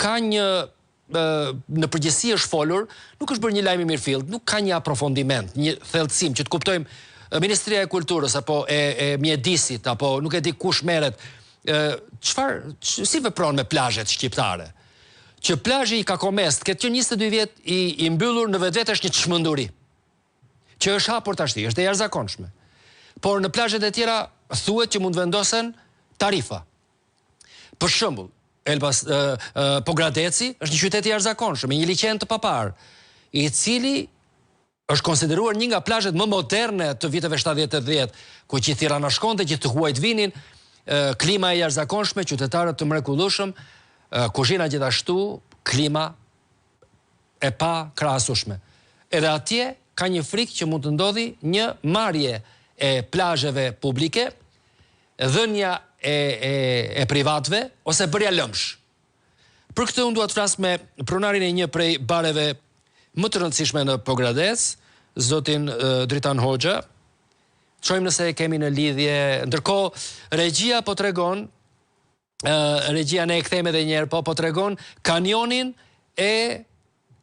ka një në përgjithësi është folur, nuk është bërë një lajm i mirëfillt, nuk ka një aprofondiment, një thellësim që të kuptojmë Ministria e Kulturës apo e mjedisit apo nuk e di kush merret, si vepron me plazhet shqiptare. Që plazhi i Kakomest këtë që 22 vjet i mbyllur në vetvete është një çmenduri. Që është hapur tash, është e jashtëzakonshme. Por në plazhet e tjera thuhet që mund vendosen tarifa. Për shembull, Pogradeci është një qytet i jashtëzakonshëm, me një liçen të papar, i cili është konsideruar një nga plazhet më moderne të viteve 70-80, ku që Tirana shkonte, që të huajt vinin, klima e jashtëzakonshme, qytetarët të mrekullueshëm, kuzhina gjithashtu, klima e pa krahasueshme. Edhe atje ka një frikë që mund të ndodhi një marrje e plazheve publike, dhënia e privatëve ose bërja lëmsh. Për këtë unë dua të flas me pronarin e një prej bareve më të rëndësishme në Pogradec, zotin Dritan Hoxha. Çojmë nëse e kemi në lidhje. Ndërkohë regjia po tregon, regjia ne e kthejmë edhe një herë, po tregon kanionin e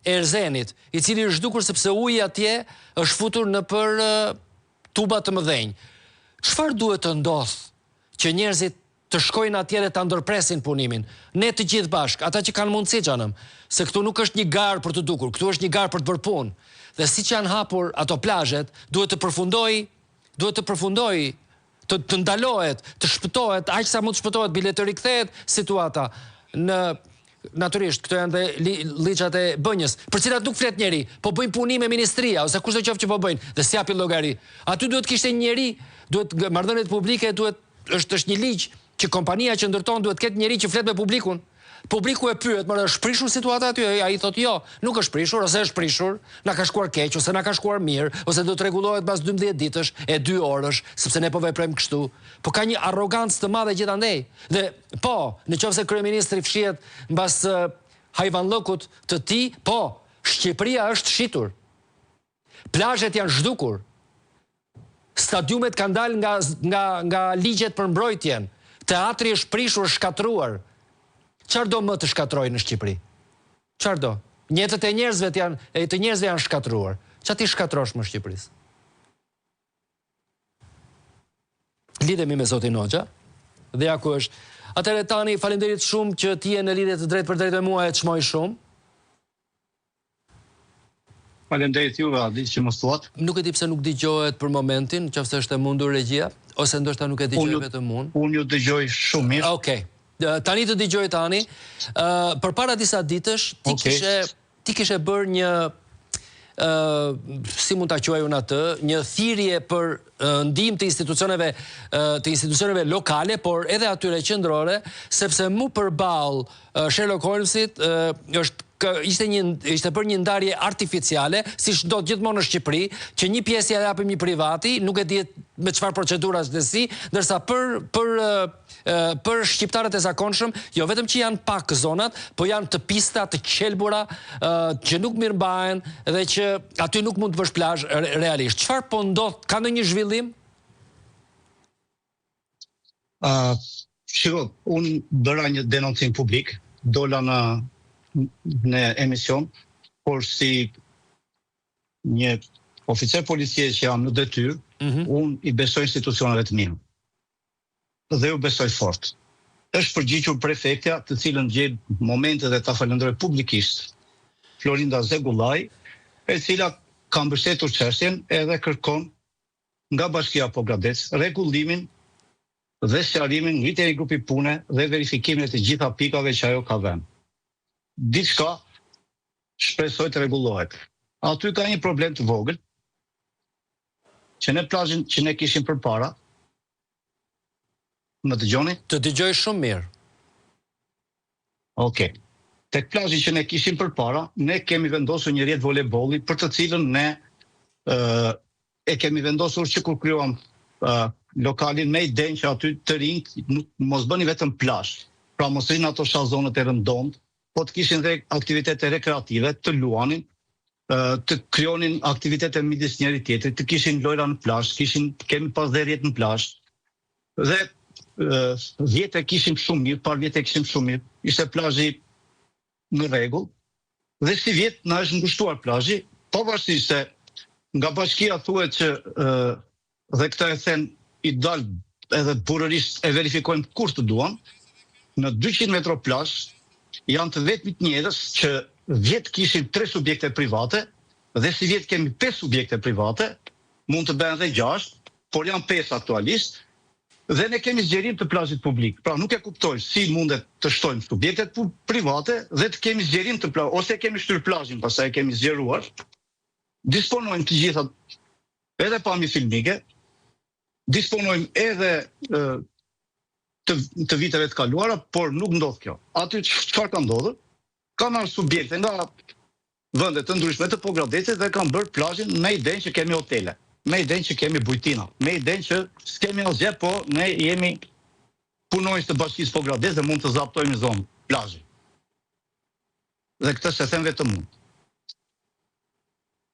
Erzenit, i cili është zhdukur sepse uji atje është futur në për tuba të mëdhenj. Çfarë duhet të ndodh që njerëzit të shkojnë atje dhe ta ndërpresin punimin? Ne të gjithë bashk, ata që kanë mundësi xhanëm, se këtu nuk është një garë për të dukur, këtu është një garë për të bërë punë. Dhe siç janë hapur ato plazhet, duhet të përfundojë, të ndalohet, të shpëtohet, aq sa mund të shpëtohet, bile të rikthehet situata në natyrisht, këto janë dhe ligjat e bënjës, për cilat nuk flet njeri, po bëjnë punim me ministria, ose kushdo qoftë që po bëjnë, dhe s'japin llogari. Aty duhet kishte një njeri, duhet marrëdhëniet publike, është një ligj që kompania që ndërton duhet ketë njeri që flet me publikun. Publiku e pyet, më është prishur situata aty? Ai thotë jo, nuk është prishur, ose është prishur, na ka shkuar keq, ose na ka shkuar mirë, ose do të rregullohet pas 12 ditësh e 2 orësh, sepse ne po veprojmë kështu. Po ka një arrogancë të madhe gjithandej. Dhe po, nëse kryeministri fshihet mbas hajvanllëkut të tij, po, Shqipëria është shitur. Plazhet janë zhdukur. Stadiumet kanë dalë nga ligjet për mbrojtjen. Teatri është prishur, shkatruar. Çfarë do më të shkatrojë në Shqipëri? Çfarë do? Jetët e njerëzve janë shkatruar. Çfarë ti shkatrosh më Shqipërisë? Lidhemi me zotin Hoxha. Dhe ja ku është. Atëherë tani faleminderit shumë që ti je në lidhje të drejtë për drejtë me mua, e çmoj shumë. Faleminderit juve, Adi, që më thuat. Nuk e di pse nuk dëgjohet për momentin, nëse është e mundur regjia, ose ndoshta nuk e dëgjoj vetëm unë. Unë ju dëgjoj shumë mirë. Okej. Tani të dëgjoj tani. Përpara disa ditësh ti kishe bërë një si mund ta quaj unë atë, një thirrje për ndihmë të institucioneve lokale, por edhe atyre qendrore, sepse mu përball Sherlock Holmesit ishte bërë një ndarje artificiale, siç do gjithmonë në Shqipëri, që një pjesë ja japim një privati, nuk e dihet me çfarë procedurash dhe si, ndërsa për shqiptarët e zakonshëm, jo vetëm që janë pak zonat, po janë të pista, të qelbura, që nuk mirëmbahen dhe që aty nuk mund të bësh plazh realisht. Çfarë po ndodh? Ka ndonjë zhvillim? Shiko, unë bëra një denoncim publik, dola në emision, por si një oficer policie që jam në detyrë, unë i besoj institucioneve të mia. Dhe ju besoj fort. Është përgjigjur prefektja, të cilën gjej momente dhe ta falenderoj publikisht, Florinda Zegullaj, e cila ka mbështetur çështjen edhe kërkon nga Bashkia Pogradec rregullimin dhe sqarimin, ngritjen e grupi pune dhe verifikimin e të gjitha pikave që ajo ka vënë. Diçka shpresoj të rregullohet. Aty ka një problem të vogël, që në plazhin që ne kishim përpara, më dëgjoni? Të dëgjoj shumë mirë. Okej. Tek plazhi që ne kishim përpara, ne kemi vendosur një rrjet voleybolli për të cilën ne e kemi vendosur që kur krijuam lokalin me idenë që aty të rinjt mos bëni vetëm plazh. Pra mos rinë ato shallzonet e rëndomt, po të kishin dhe aktivitete rekreative, të luanin, të krijonin aktivitete midis njëri tjetrit, të kishin lojra në plazh, kemi pas dhe rrjet në plazh. Dhe vjetë kishim shumë mirë, par vjetë kishim shumë mirë. Ishte plazhi në rregull dhe si vjet na është ngushtuar plazhi, pavarësisht se nga bashkia thuhet që dhe këta e thënë i dal edhe burërisht e verifikojmë kur të duan, në 200 metro plazh janë të vetmit njerëz që vjet kishin 3 subjekte private dhe si vjet kemi 5 subjekte private, mund të bëhen edhe 6, por janë 5 aktualisht, dhe ne kemi zgjerim të plazhit publik. Pra nuk e kuptoj si mundet të shtojmë subjektet private dhe të kemi zgjerim të plazhit, ose kemi shtyr plazhin, pastaj e kemi zgjeruar, disponojmë të gjitha edhe pamje filmike, disponojmë edhe të viteve të kaluara, por nuk ndodh kjo. Aty çfarë ka ndodhur? Kanë ardhur subjekte nga vende të ndryshme të Pogradecit dhe kanë bërë plazhin me idenë që kemi hotele, me idenë që kemi bujtina, me idenë që s'kemi asgjë, po ne jemi punonjës të bashkisë Pogradec dhe mund të zaptojmë zonë plazhi. Dhe këtë se them vetëm unë.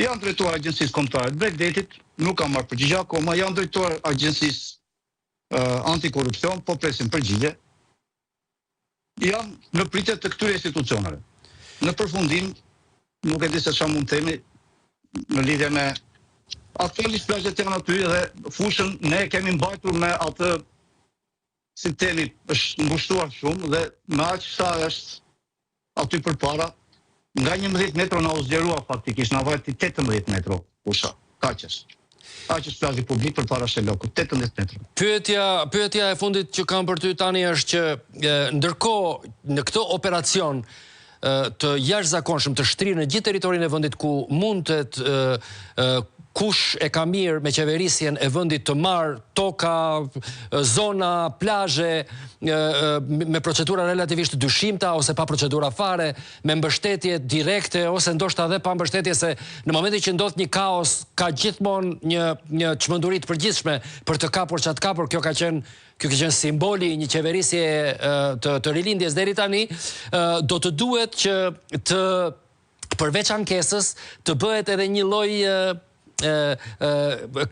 Janë drejtuar agjencisë kombëtare të Bregdetit, nuk kam marrë përgjigje akoma, janë drejtuar agjencisë antikorrupsion, po presim përgjigje. Janë në pritje të këtyre institucioneve. Në përfundim, nuk e di se çfarë mund të themi në lidhje me aktualisht plazhet janë aty dhe fushën ne kemi mbajtur me atë, si të themi, është ngushtuar shumë dhe me aq sa është aty përpara, nga 11 metro na u zgjerua faktikisht, na vajti 18 metro fusha. Kaq është. Kaq është plazhi publik përpara shelokut, 18 metro. Pyetja e fundit që kam për ty tani është që ndërkohë në këtë operacion të jashtëzakonshëm të shtrirë në gjithë territorin e vendit ku mund të kush e ka mirë me qeverisjen e vendit të marë toka, zona, plazhe, me procedura relativisht dyshimta ose pa procedura fare, me mbështetje direkte ose ndoshta edhe pa mbështetje, se në momentin që ndodh një kaos ka gjithmonë një çmenduri të përgjithshme për të kapur çat kapur. Kjo ka qenë simboli një qeverisje të rilindjes deri tani. Do të duhet që të përveç ankesës të bëhet edhe një lloj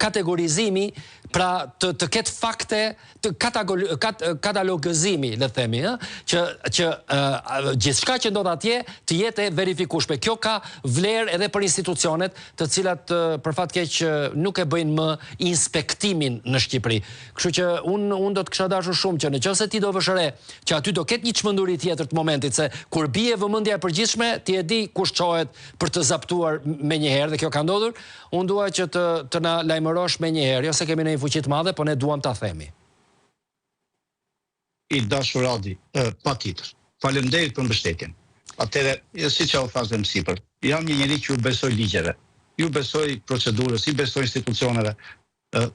kategorizimi, pra të ketë fakte, të katalogëzimi, le të themi, që gjithçka që ndodh atje të jetë verifikueshme. Kjo ka vlerë edhe për institucionet, të cilat për fat keq nuk e bëjnë më inspektimin në Shqipëri. Kështu që unë do të kisha dashur shumë që nëse ti do vësh re që aty do ketë një çmenduri tjetër të momentit, se kur bie vëmendja e përgjithshme, ti e di kush çohet për të zaptuar menjëherë, dhe kjo ka ndodhur. Unë dua që të na lajmërosh menjëherë, jo se kemi një fuqi të madhe, po ne duam ta themi. I dashur Adi, patjetër. Faleminderit për mbështetjen. Atëherë, siç u thash më sipër, jam një njerëz që ju besoj ligjeve, ju besoj procedurës, i besoj institucioneve.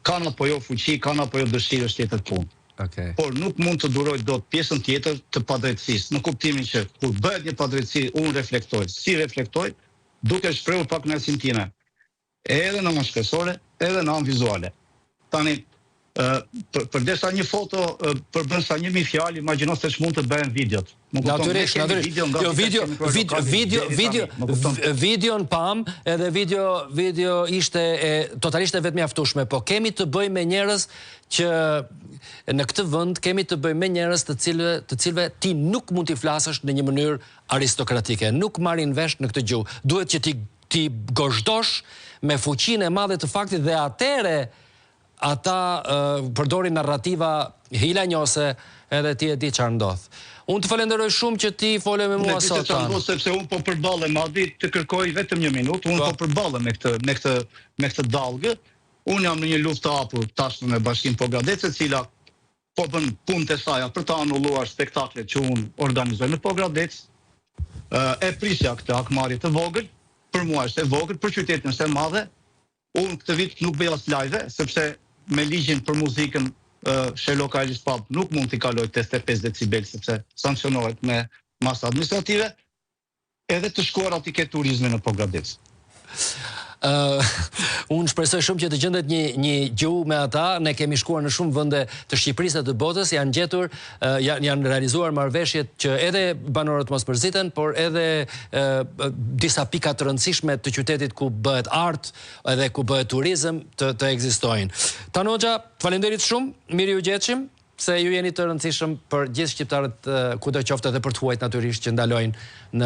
Kanë apo jo fuqi, kanë apo jo dëshirë është tjetër punë. Okay. Por nuk mund të duroj dot pjesën tjetër të padrejtësisë, në kuptimin që kur bëhet një padrejtësi, unë reflektoj, duke shprehur pak kënaqësinë time, edhe në anë shpresore, edhe në anë vizuale. Tani, përdesa një foto përbën sa 1000 fjalë, imagjino se ç'mund të bëhen videot. Natyrisht. Videon pam, edhe video ishte totalisht e vetë mjaftueshme, po kemi të bëjmë me njerëz që në këtë vend kemi të bëjmë me njerëz të cilëve ti nuk mund t'i flasësh në një mënyrë aristokratike, nuk marrin vesh në këtë gjuhë. Duhet që ti gozhdosh me fuqinë e madhe të faktit dhe atëre ata përdorin narrativa hilanjose, edhe ti e di çfarë ndodh. Unë të falenderoj shumë që ti fole me mua sot. Sepse unë po përballem, Adi, të kërkoj vetëm një minutë, unë po përballem me këtë dallgë. Unë jam në një luftë të hapur tashmë me Bashkinë Pogradec, e cila po bën punët e saj për të anulluar spektaklet që unë organizoj në Pogradec. E prisja këtë akmarrje të vogël, për mua është e vogël, për qytetin është e madhe. Unë këtë vit nuk bëj as live, sepse me ligjin për muzikën Shelok Iris Pub nuk mund t'i kaloj test e 5 decibel, sepse sankcionohet me masa administrative, edhe të shkuar aty ke turizmi në Pogradec. Unë shpresoj shumë që të gjendet një gjuhë me ata. Ne kemi shkuar në shumë vende të Shqipërisë dhe të botës, janë gjetur, janë realizuar marrëveshjet që edhe banorët mos përziten, por edhe disa pika të rëndësishme të qytetit ku bëhet art edhe ku bëhet turizëm të ekzistojnë. Tan Hoxha, faleminderit shumë, mirë ju gjetshim, se ju jeni të rëndësishëm për gjithë shqiptarët kudo qoftë, edhe për të huajt natyrisht që ndalojnë në